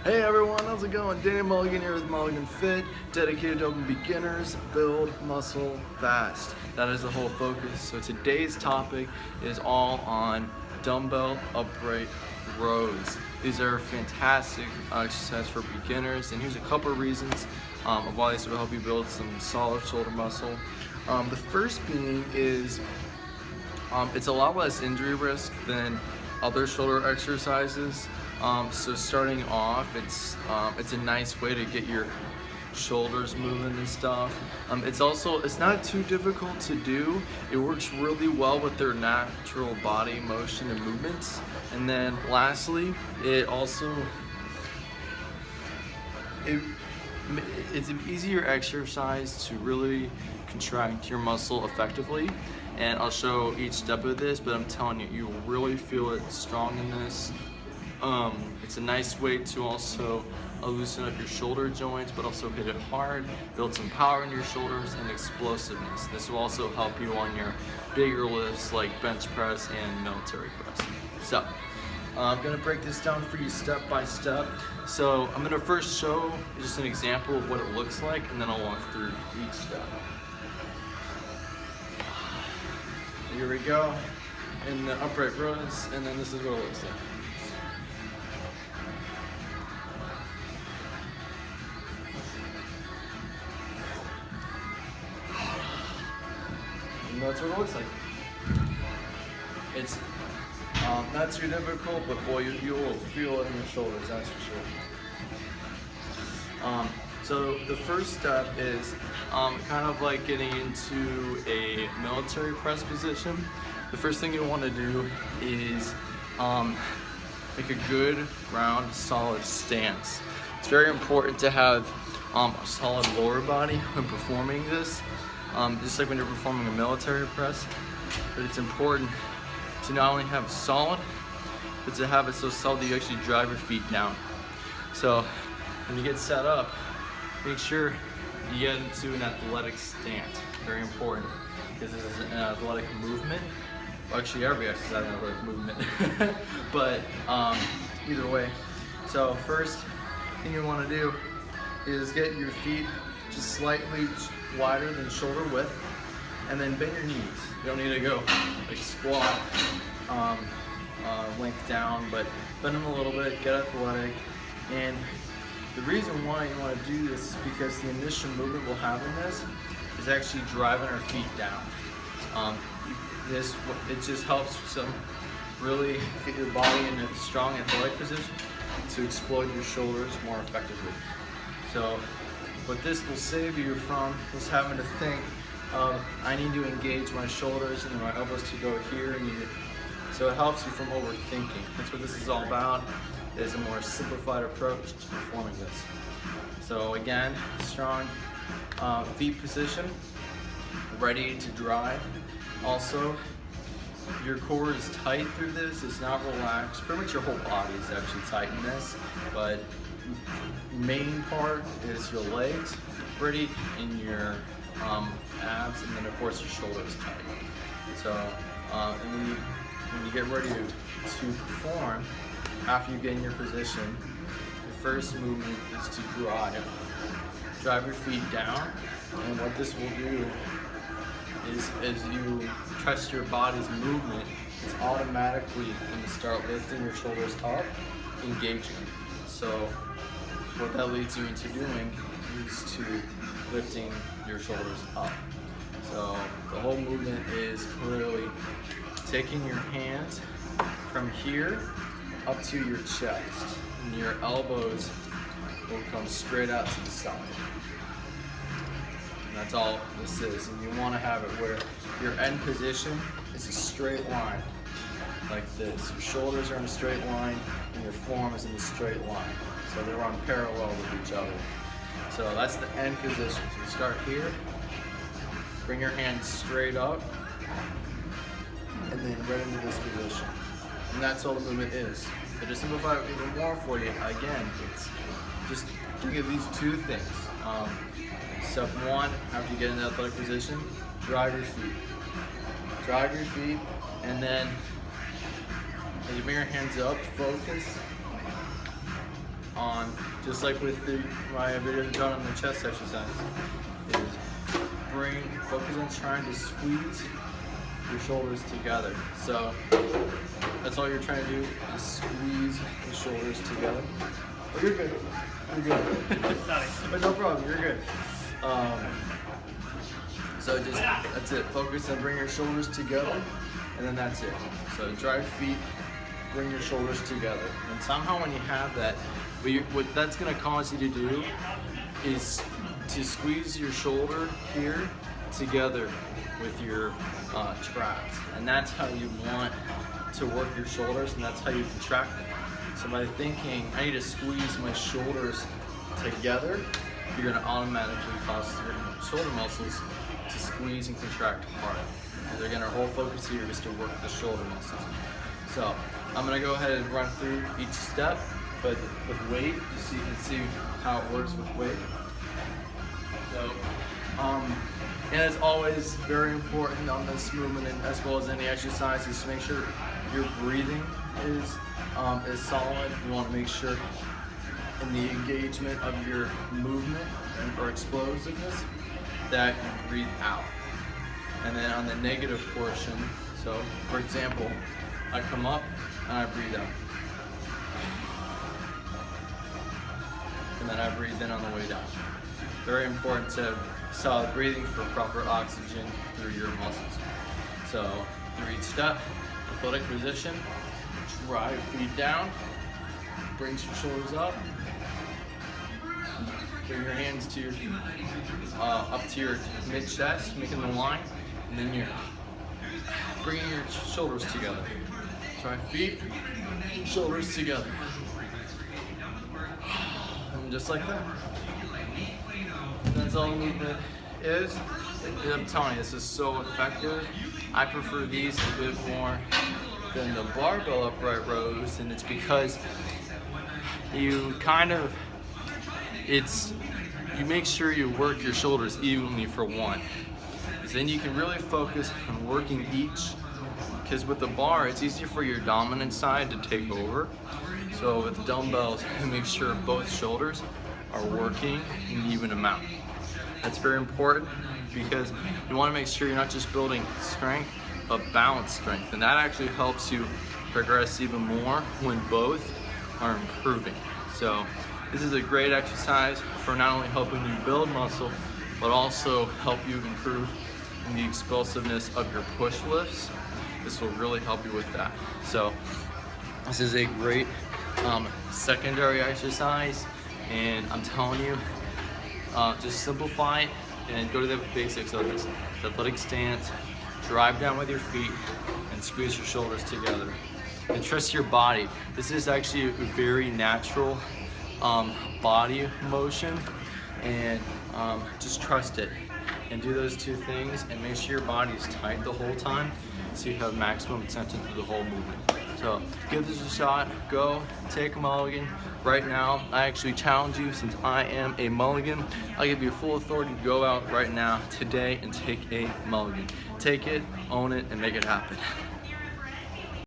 Hey everyone, how's it going? Danny Mulligan here with Mulligan Fit, dedicated to helping beginners build muscle fast. That is the whole focus. So today's topic is all on dumbbell upright rows. These are fantastic exercises for beginners, and here's a couple of reasons of why this will help you build some solid shoulder muscle. The first being is it's a lot less injury risk than other shoulder exercises. So starting off, it's a nice way to get your shoulders moving and stuff. It's not too difficult to do. It works really well with their natural body motion and movements. And then lastly, it's an easier exercise to really contract your muscle effectively. And I'll show each step of this, but I'm telling you, you will really feel it strong in this. It's a nice way to also loosen up your shoulder joints, but also hit it hard, build some power in your shoulders and explosiveness. This will also help you on your bigger lifts like bench press and military press. So, I'm gonna break this down for you step by step. So I'm gonna first show just an example of what it looks like, and then I'll walk through each step. Here we go, in the upright rows, and then this is what it looks like. And that's what it looks like. It's not too difficult, but boy, you will feel it in your shoulders, that's for sure. So the first step is kind of like getting into a military press position. The first thing you want to do is make a good, round, solid stance. It's very important to have a solid lower body when performing this, just like when you're performing a military press. But it's important to not only have solid, but to have it so solid that you actually drive your feet down. So when you get set up, make sure you get into an athletic stance. Very important, because this is an athletic movement. Well, actually, every exercise is an athletic movement. But either way. So first thing you want to do is get your feet just slightly wider than shoulder width, and then bend your knees. You don't need to go like squat length down, but bend them a little bit, get athletic. And the reason why you want to do this is because the initial movement we'll have in this is actually driving our feet down. It just helps really get your body in a strong athletic position to explode your shoulders more effectively. So what this will save you from is having to think of, I need to engage my shoulders and my elbows to go here. So it helps you from overthinking. That's what this is all about, is a more simplified approach to performing this. So again, strong feet position, ready to drive. Also, your core is tight through this, it's not relaxed. Pretty much your whole body is actually tight in this, but main part is your legs ready and your abs, and then of course your shoulders tight. So and when you get ready to perform, after you get in your position, the first movement is to drive your feet down. And what this will do is, as you trust your body's movement, it's automatically going to start lifting your shoulders up, engaging. So what that leads you into doing is to lifting your shoulders up. So the whole movement is clearly taking your hands from here up to your chest, and your elbows will come straight out to the side. And that's all this is. And you want to have it where your end position is a straight line, like this. Your shoulders are in a straight line, and your form is in a straight line. So they're on parallel with each other. So that's the end position. So you start here, bring your hands straight up, and then right into this position. And that's all the movement is. So to simplify it even more for you, again, it's just think of these two things. Step one, after you get in the athletic position, drive your feet. Drive your feet, and then as you bring your hands up, focus on just like with my video done on the chest exercise, is focus on trying to squeeze your shoulders together. So that's all you're trying to do, is squeeze the shoulders together. Oh, you're good. You're good. But no problem. You're good. So that's it. Focus on bringing your shoulders together, and then that's it. So drive feet, bring your shoulders together, and somehow when you have that, what that's going to cause you to do is to squeeze your shoulder here together with your traps, and that's how you want to work your shoulders, and that's how you contract them. So by thinking, I need to squeeze my shoulders together, you're going to automatically cause your shoulder muscles to squeeze and contract hard. And again, our whole focus here is to work the shoulder muscles. So I'm going to go ahead and run through each step, but with weight, so you can see how it works with weight. So, and it's always very important on this movement, and as well as any exercise, is to make sure your breathing is solid. You want to make sure in the engagement of your movement or explosiveness that you breathe out. And then on the negative portion, so for example, I come up and I breathe out. And then I breathe in on the way down. Very important to have solid breathing for proper oxygen through your muscles. So through each step, athletic position, drive feet down, brings your shoulders up, bring your hands to your up to your mid chest, making the line, and then you're bringing your shoulders together. Drive feet, shoulders together, and just like that. And that's all the movement is. And I'm telling you, this is so effective. I prefer these a bit more than the barbell upright rows, and it's because you you make sure you work your shoulders evenly for one. Then you can really focus on working each, because with the bar, it's easier for your dominant side to take over. So with dumbbells, make sure both shoulders are working an even amount. That's very important, because you want to make sure you're not just building strength, but balanced strength. And that actually helps you progress even more when both are improving. So this is a great exercise for not only helping you build muscle, but also help you improve in the explosiveness of your push lifts. This will really help you with that. So this is a great secondary exercise, and I'm telling you, just simplify it and go to the basics of this. The athletic stance, drive down with your feet, and squeeze your shoulders together. And trust your body. This is actually a very natural body motion, and just trust it. And do those two things, and make sure your body is tight the whole time, so you have maximum attention through the whole movement. So give this a shot. Go take a mulligan right now. I actually challenge you, since I am a mulligan, I'll give you full authority to go out right now today and take a mulligan. Take it, own it, and make it happen.